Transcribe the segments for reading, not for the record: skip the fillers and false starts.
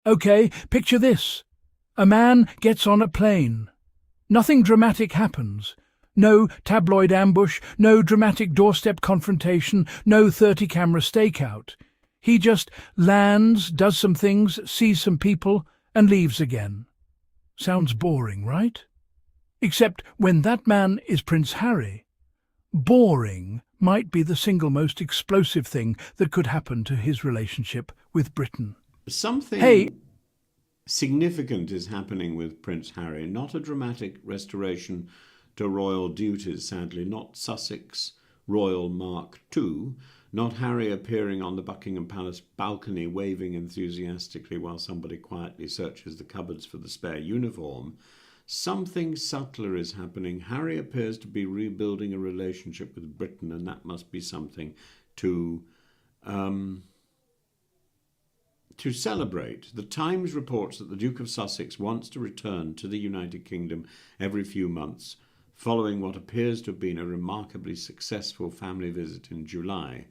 OK, picture this. A man gets on a plane. Nothing dramatic happens. No tabloid ambush, no dramatic doorstep confrontation, no 30-camera stakeout. He just lands, does some things, sees some people, and leaves again. Sounds boring, right? Except when that man is Prince Harry, boring might be the single most explosive thing that could happen to his relationship with Britain. Something significant is happening with Prince Harry, not a dramatic restoration to royal duties, sadly, not Sussex Royal Mark II, not Harry appearing on the Buckingham Palace balcony waving enthusiastically while somebody quietly searches the cupboards for the spare uniform. Something subtler is happening. Harry appears to be rebuilding a relationship with Britain, and that must be something to celebrate. The Times reports that the Duke of Sussex wants to return to the United Kingdom every few months, following what appears to have been a remarkably successful family visit in July.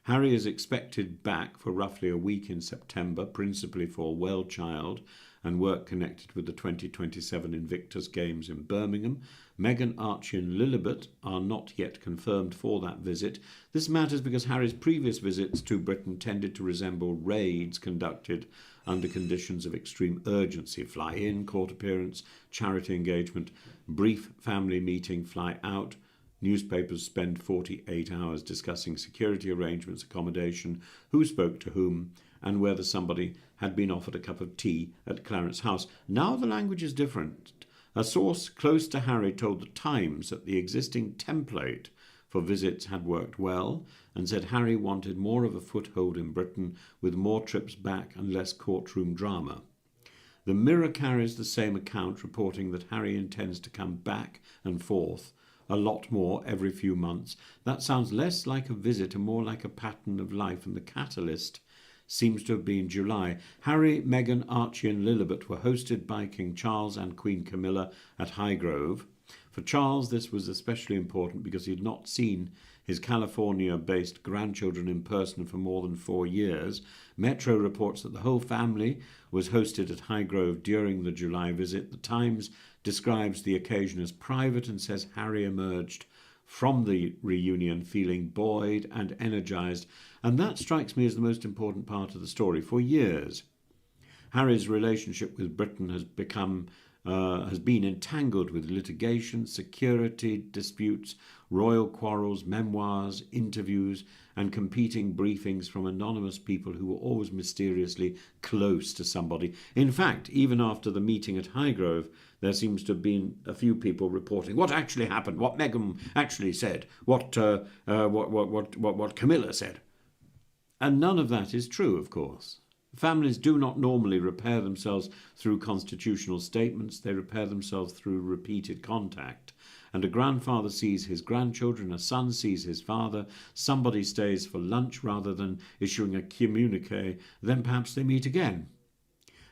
Harry is expected back for roughly a week in September, principally for WellChild and work connected with the 2027 Invictus Games in Birmingham. Meghan, Archie and Lilibet are not yet confirmed for that visit. This matters because Harry's previous visits to Britain tended to resemble raids conducted under conditions of extreme urgency. Fly in, court appearance, charity engagement, brief family meeting, fly out. Newspapers spend 48 hours discussing security arrangements, accommodation, who spoke to whom, and whether somebody had been offered a cup of tea at Clarence's house. Now the language is different. A source close to Harry told the Times that the existing template for visits had worked well, and said Harry wanted more of a foothold in Britain with more trips back and less courtroom drama. The Mirror carries the same account, reporting that Harry intends to come back and forth a lot more every few months. That sounds less like a visit and more like a pattern of life, and the catalyst seems to have been July. Harry, Meghan, Archie and Lilibet were hosted by King Charles and Queen Camilla at Highgrove. For Charles, this was especially important because he had not seen his California-based grandchildren in person for more than 4 years. Metro reports that the whole family was hosted at Highgrove during the July visit. The Times describes the occasion as private and says Harry emerged from the reunion feeling buoyed and energised, and that strikes me as the most important part of the story. For years, Harry's relationship with Britain has been entangled with litigation, security disputes, royal quarrels, memoirs, interviews, and competing briefings from anonymous people who were always mysteriously close to somebody. In fact, even after the meeting at Highgrove, there seems to have been a few people reporting what actually happened, what Meghan actually said, what Camilla said. And none of that is true, of course. Families do not normally repair themselves through constitutional statements. They repair themselves through repeated contact. And a grandfather sees his grandchildren, a son sees his father, somebody stays for lunch rather than issuing a communique, then perhaps they meet again.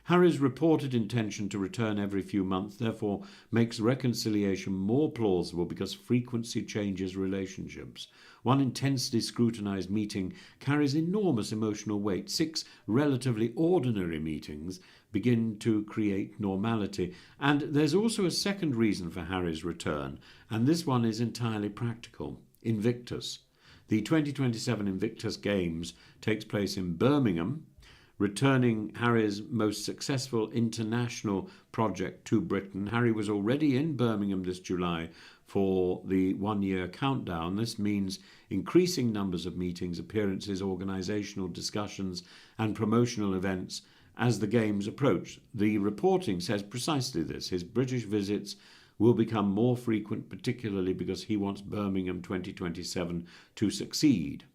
Harry's reported intention to return every few months therefore makes reconciliation more plausible because frequency changes relationships. One intensely scrutinised meeting carries enormous emotional weight. 6 relatively ordinary meetings begin to create normality. And there's also a second reason for Harry's return, and this one is entirely practical. Invictus. The 2027 Invictus Games takes place in Birmingham, returning Harry's most successful international project to Britain. Harry was already in Birmingham this July for the 1-year countdown. This means increasing numbers of meetings, appearances, organisational discussions and promotional events as the Games approach. The reporting says precisely this. His British visits will become more frequent, particularly because he wants Birmingham 2027 to succeed.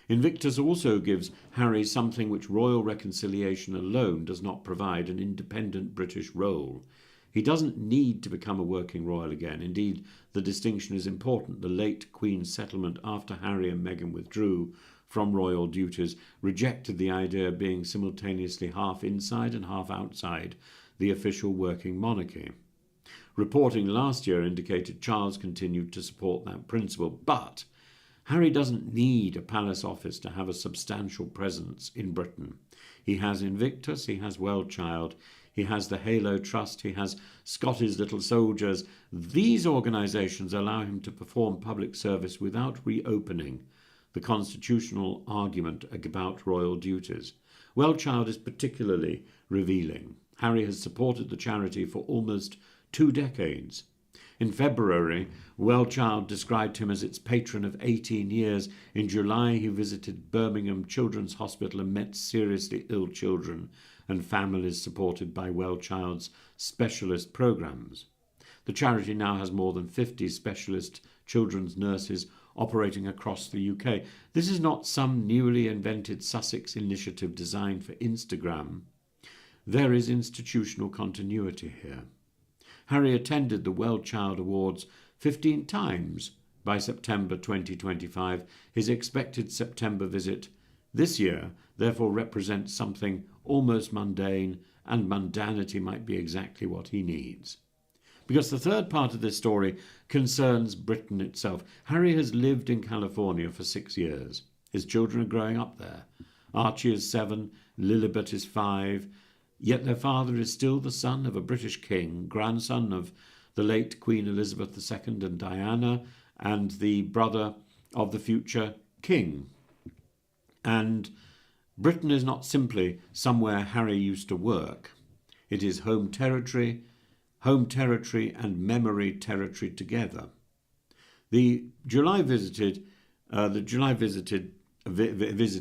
Invictus also gives Harry something which royal reconciliation alone does not provide, an independent British role. He doesn't need to become a working royal again. Indeed, the distinction is important. The late Queen's settlement after Harry and Meghan withdrew from royal duties rejected the idea of being simultaneously half inside and half outside the official working monarchy. Reporting last year indicated Charles continued to support that principle, but Harry doesn't need a palace office to have a substantial presence in Britain. He has Invictus, he has WellChild, he has the Halo Trust, he has Scottish Little Soldiers. These organisations allow him to perform public service without reopening the constitutional argument about royal duties. WellChild is particularly revealing. Harry has supported the charity for almost 2 decades. In February, WellChild described him as its patron of 18 years. In July, he visited Birmingham Children's Hospital and met seriously ill children and families supported by WellChild's specialist programs. The charity now has more than 50 specialist children's nurses operating across the UK. This is not some newly invented Sussex initiative designed for Instagram. There is institutional continuity here. Harry attended the WellChild Awards 15 times by September 2025. His expected September visit this year therefore represents something almost mundane, and mundanity might be exactly what he needs. Because the third part of this story concerns Britain itself. Harry has lived in California for 6 years. His children are growing up there. Archie is 7, Lilibet is 5, yet their father is still the son of a British king, grandson of the late Queen Elizabeth II and Diana, and the brother of the future king. And Britain is not simply somewhere Harry used to work. It is home territory and memory territory together. The July visit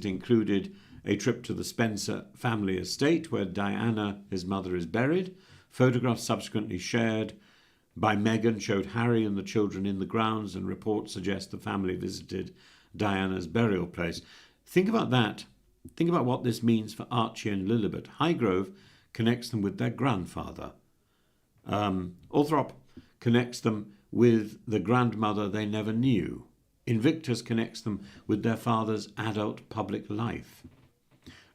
included a trip to the Spencer family estate where Diana, his mother, is buried. Photographs subsequently shared by Meghan showed Harry and the children in the grounds, and reports suggest the family visited Diana's burial place. Think about that. Think about what this means for Archie and Lilibet. Highgrove connects them with their grandfather. Althorp connects them with the grandmother they never knew. Invictus connects them with their father's adult public life.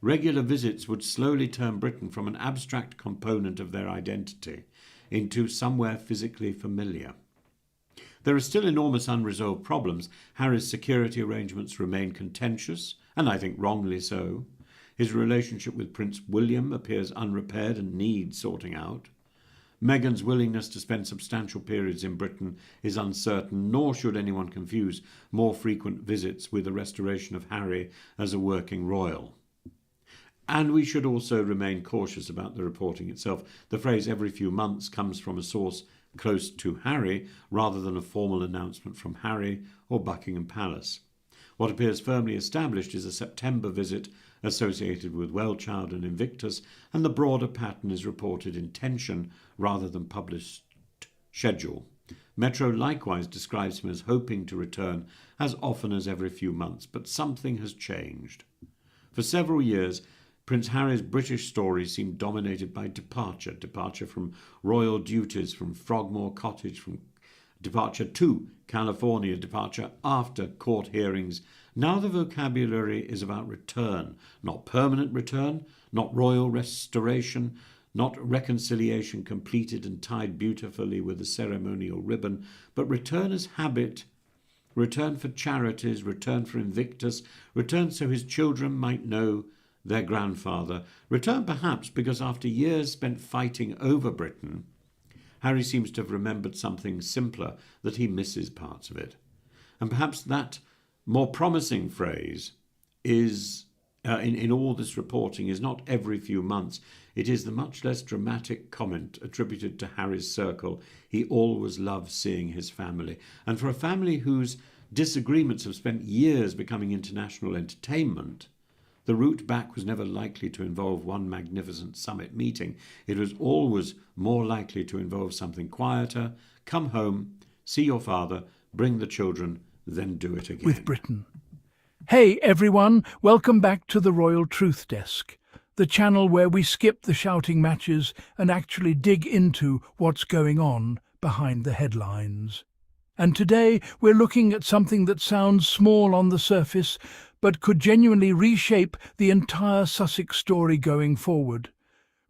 Regular visits would slowly turn Britain from an abstract component of their identity into somewhere physically familiar. There are still enormous unresolved problems. Harry's security arrangements remain contentious, and I think wrongly so. His relationship with Prince William appears unrepaired and needs sorting out. Meghan's willingness to spend substantial periods in Britain is uncertain, nor should anyone confuse more frequent visits with the restoration of Harry as a working royal. And we should also remain cautious about the reporting itself. The phrase "every few months" comes from a source close to Harry rather than a formal announcement from Harry or Buckingham Palace. What appears firmly established is a September visit associated with WellChild and Invictus, and the broader pattern is reported in tension rather than published schedule. Metro likewise describes him as hoping to return as often as every few months, but something has changed. For several years, Prince Harry's British story seemed dominated by departure from royal duties, from Frogmore Cottage, from departure to California, departure after court hearings. Now the vocabulary is about return, not permanent return, not royal restoration, not reconciliation completed and tied beautifully with a ceremonial ribbon, but return as habit, return for charities, return for Invictus, return so his children might know their grandfather, return perhaps because after years spent fighting over Britain, Harry seems to have remembered something simpler, that he misses parts of it. And perhaps that more promising phrase is, in all this reporting, is not every few months. It is the much less dramatic comment attributed to Harry's circle: he always loves seeing his family. And for a family whose disagreements have spent years becoming international entertainment, the route back was never likely to involve one magnificent summit meeting. It was always more likely to involve something quieter. Come home, see your father, bring the children, then do it again. With Britain. Hey everyone, welcome back to the Royal Truth Desk, the channel where we skip the shouting matches and actually dig into what's going on behind the headlines. And today we're looking at something that sounds small on the surface, but could genuinely reshape the entire Sussex story going forward.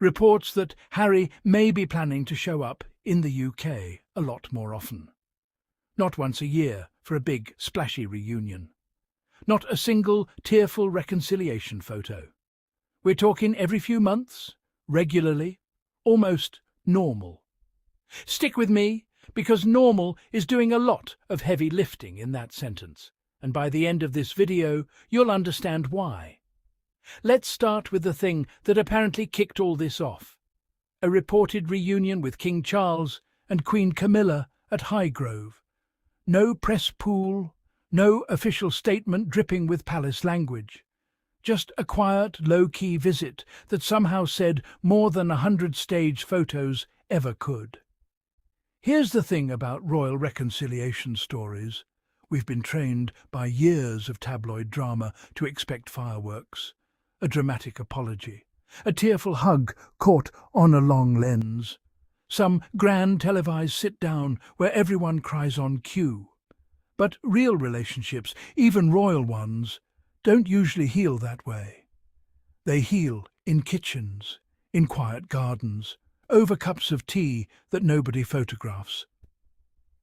Reports that Harry may be planning to show up in the UK a lot more often. Not once a year for a big, splashy reunion. Not a single tearful reconciliation photo. We're talking every few months, regularly, almost normal. Stick with me, because normal is doing a lot of heavy lifting in that sentence, and by the end of this video, you'll understand why. Let's start with the thing that apparently kicked all this off. A reported reunion with King Charles and Queen Camilla at Highgrove. No press pool, no official statement dripping with palace language. Just a quiet, low-key visit that somehow said more than 100 stage photos ever could. Here's the thing about royal reconciliation stories. We've been trained by years of tabloid drama to expect fireworks, a dramatic apology, a tearful hug caught on a long lens, some grand televised sit-down where everyone cries on cue. But real relationships, even royal ones, don't usually heal that way. They heal in kitchens, in quiet gardens, over cups of tea that nobody photographs.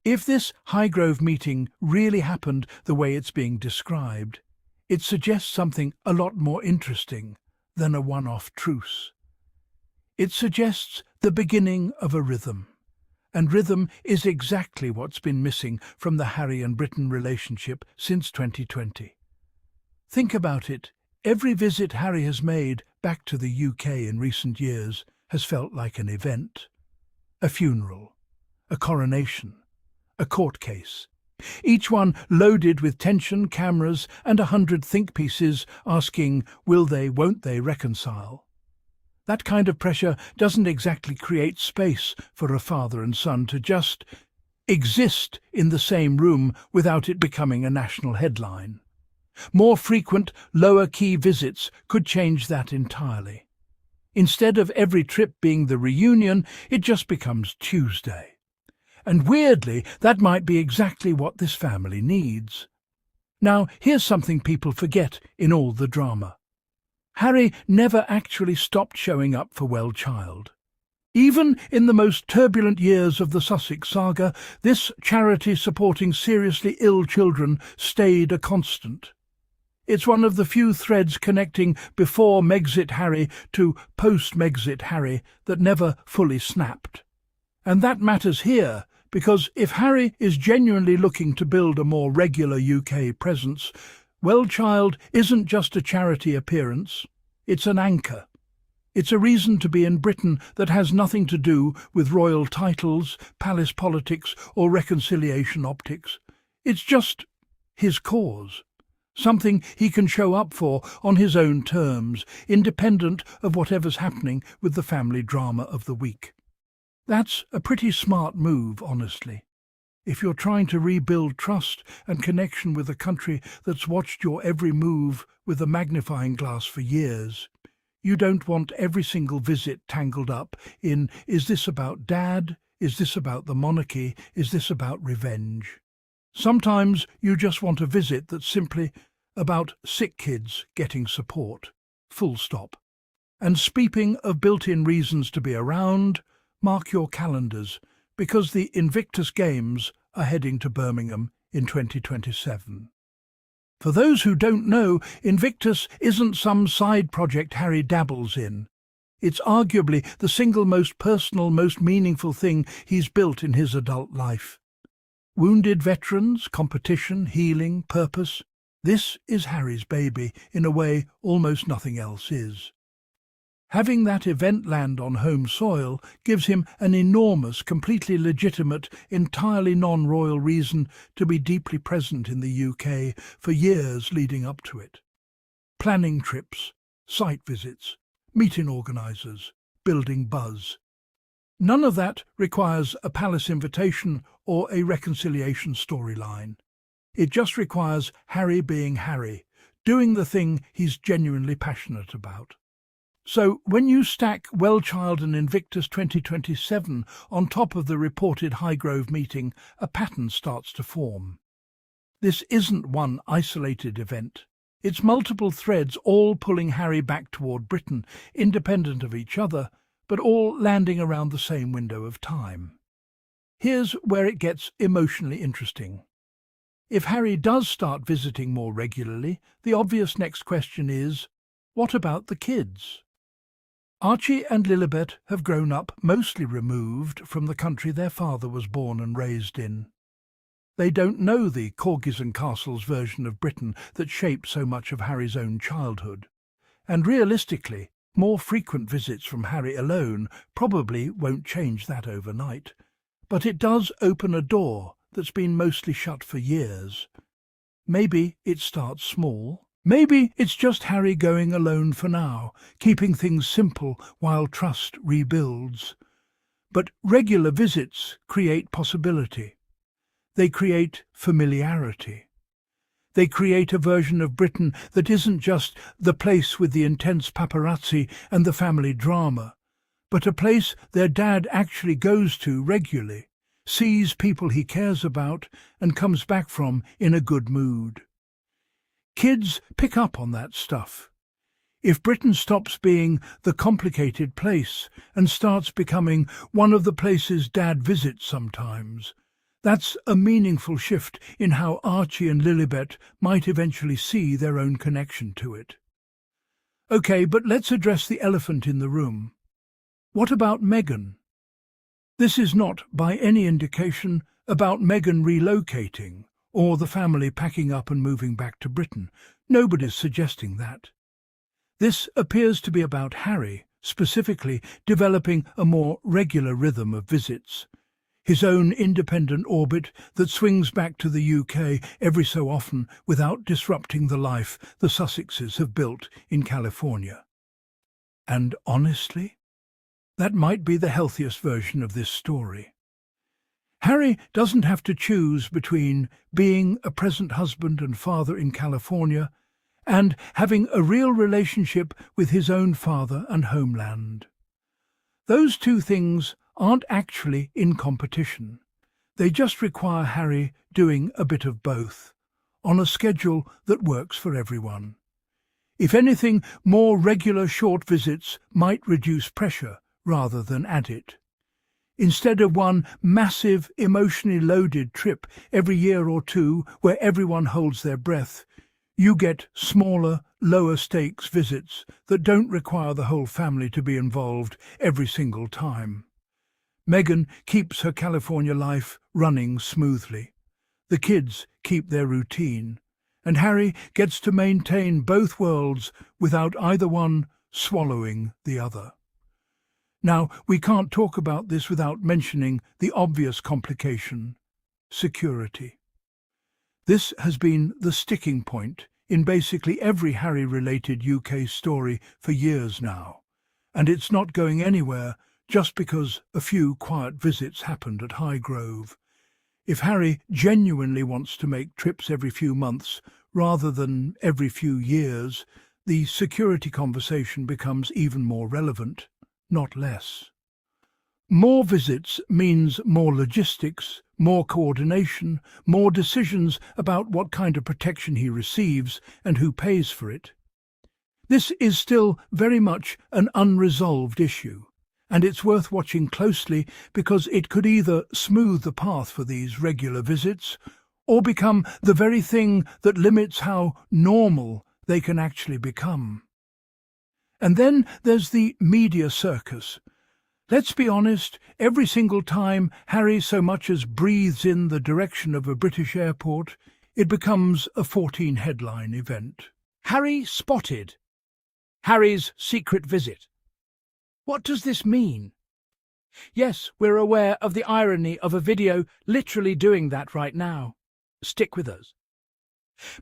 If this Highgrove meeting really happened the way it's being described, it suggests something a lot more interesting than a one-off truce. It suggests the beginning of a rhythm, and rhythm is exactly what's been missing from the Harry and Britain relationship since 2020. Think about it. Every visit Harry has made back to the UK in recent years has felt like an event. A funeral, a coronation, a court case. Each one loaded with tension, cameras, and 100 think pieces asking, will they, won't they reconcile? That kind of pressure doesn't exactly create space for a father and son to just exist in the same room without it becoming a national headline. More frequent, lower-key visits could change that entirely. Instead of every trip being the reunion, it just becomes Tuesday. And weirdly, that might be exactly what this family needs. Now, here's something people forget in all the drama. Harry never actually stopped showing up for WellChild. Even in the most turbulent years of the Sussex saga, this charity supporting seriously ill children stayed a constant. It's one of the few threads connecting before Megxit Harry to post-Megxit Harry that never fully snapped. And that matters here, because if Harry is genuinely looking to build a more regular UK presence, WellChild isn't just a charity appearance, it's an anchor. It's a reason to be in Britain that has nothing to do with royal titles, palace politics, or reconciliation optics. It's just his cause. Something he can show up for on his own terms, independent of whatever's happening with the family drama of the week. That's a pretty smart move, honestly. If you're trying to rebuild trust and connection with a country that's watched your every move with a magnifying glass for years, you don't want every single visit tangled up in, is this about Dad? Is this about the monarchy? Is this about revenge? Sometimes you just want a visit that's simply about sick kids getting support. Full stop. And speaking of built-in reasons to be around, mark your calendars, because the Invictus Games are heading to Birmingham in 2027. For those who don't know, Invictus isn't some side project Harry dabbles in. It's arguably the single most personal, most meaningful thing he's built in his adult life. Wounded veterans, competition, healing, purpose. This is Harry's baby in a way almost nothing else is. Having that event land on home soil gives him an enormous, completely legitimate, entirely non-royal reason to be deeply present in the UK for years leading up to it. Planning trips, site visits, meeting organisers, building buzz. None of that requires a palace invitation or a reconciliation storyline. It just requires Harry being Harry, doing the thing he's genuinely passionate about. So when you stack WellChild and Invictus 2027 on top of the reported Highgrove meeting, a pattern starts to form. This isn't one isolated event. It's multiple threads all pulling Harry back toward Britain, independent of each other, but all landing around the same window of time. Here's where it gets emotionally interesting. If Harry does start visiting more regularly, the obvious next question is, what about the kids? Archie and Lilibet have grown up mostly removed from the country their father was born and raised in. They don't know the corgis and castles version of Britain that shaped so much of Harry's own childhood. And realistically, more frequent visits from Harry alone probably won't change that overnight. But it does open a door that's been mostly shut for years. Maybe it starts small. Maybe it's just Harry going alone for now, keeping things simple while trust rebuilds. But regular visits create possibility. They create familiarity. They create a version of Britain that isn't just the place with the intense paparazzi and the family drama, but a place their dad actually goes to regularly, sees people he cares about, and comes back from in a good mood. Kids pick up on that stuff. If Britain stops being the complicated place and starts becoming one of the places Dad visits sometimes, that's a meaningful shift in how Archie and Lilibet might eventually see their own connection to it. OK, but let's address the elephant in the room. What about Meghan? This is not, by any indication, about Meghan relocating or the family packing up and moving back to Britain. Nobody's suggesting that. This appears to be about Harry, specifically developing a more regular rhythm of visits. His own independent orbit that swings back to the UK every so often without disrupting the life the Sussexes have built in California. And honestly, that might be the healthiest version of this story. Harry doesn't have to choose between being a present husband and father in California and having a real relationship with his own father and homeland. Those two things aren't actually in competition. They just require Harry doing a bit of both, on a schedule that works for everyone. If anything, more regular short visits might reduce pressure rather than add it. Instead of one massive, emotionally loaded trip every year or two where everyone holds their breath, you get smaller, lower-stakes visits that don't require the whole family to be involved every single time. Meghan keeps her California life running smoothly. The kids keep their routine, and Harry gets to maintain both worlds without either one swallowing the other. Now, we can't talk about this without mentioning the obvious complication: security. This has been the sticking point in basically every Harry-related UK story for years now, and it's not going anywhere just because a few quiet visits happened at Highgrove. If Harry genuinely wants to make trips every few months rather than every few years, the security conversation becomes even more relevant, not less. More visits means more logistics, more coordination, more decisions about what kind of protection he receives and who pays for it. This is still very much an unresolved issue, and it's worth watching closely because it could either smooth the path for these regular visits or become the very thing that limits how normal they can actually become. And then there's the media circus. Let's be honest, every single time Harry so much as breathes in the direction of a British airport, it becomes a 14-headline event. Harry spotted. Harry's secret visit. What does this mean? Yes, we're aware of the irony of a video literally doing that right now. Stick with us.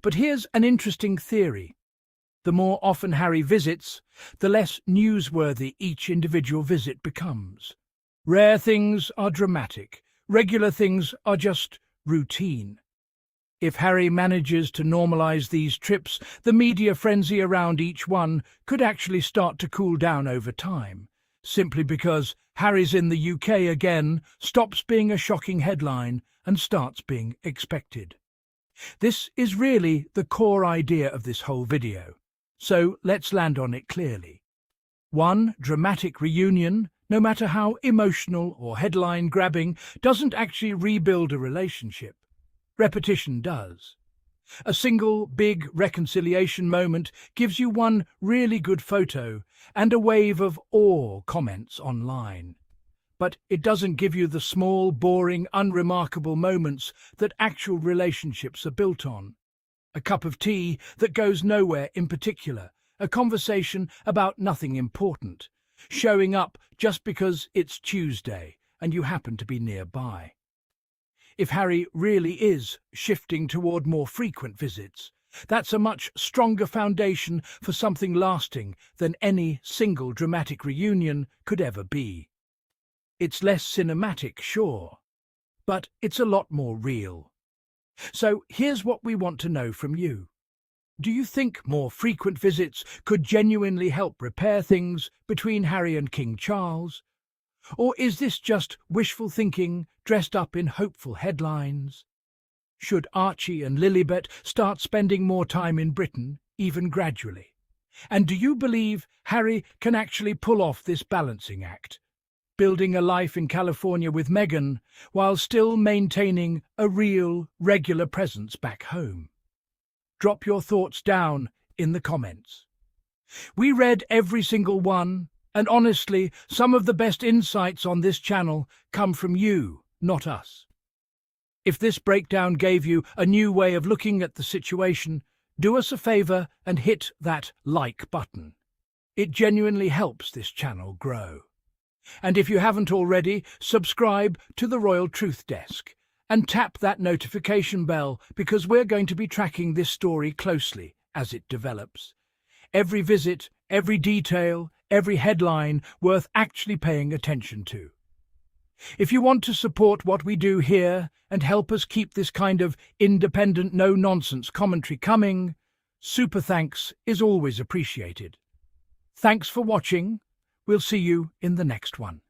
But here's an interesting theory. The more often Harry visits, the less newsworthy each individual visit becomes. Rare things are dramatic. Regular things are just routine. If Harry manages to normalise these trips, the media frenzy around each one could actually start to cool down over time, simply because Harry's in the UK again stops being a shocking headline and starts being expected. This is really the core idea of this whole video. So let's land on it clearly. One dramatic reunion, no matter how emotional or headline-grabbing, doesn't actually rebuild a relationship. Repetition does. A single big reconciliation moment gives you one really good photo and a wave of awe comments online. But it doesn't give you the small, boring, unremarkable moments that actual relationships are built on. A cup of tea that goes nowhere in particular, a conversation about nothing important, showing up just because it's Tuesday and you happen to be nearby. If Harry really is shifting toward more frequent visits, that's a much stronger foundation for something lasting than any single dramatic reunion could ever be. It's less cinematic, sure, but it's a lot more real. So here's what we want to know from you. Do you think more frequent visits could genuinely help repair things between Harry and King Charles? Or is this just wishful thinking dressed up in hopeful headlines? Should Archie and Lilibet start spending more time in Britain, even gradually? And do you believe Harry can actually pull off this balancing act, building a life in California with Meghan while still maintaining a real, regular presence back home? Drop your thoughts down in the comments. We read every single one, and honestly, some of the best insights on this channel come from you, not us. If this breakdown gave you a new way of looking at the situation, do us a favor and hit that like button. It genuinely helps this channel grow. And if you haven't already, subscribe to the Royal Truth Desk and tap that notification bell because we're going to be tracking this story closely as it develops. Every visit, every detail, every headline worth actually paying attention to. If you want to support what we do here and help us keep this kind of independent, no-nonsense commentary coming, super thanks is always appreciated. Thanks for watching. We'll see you in the next one.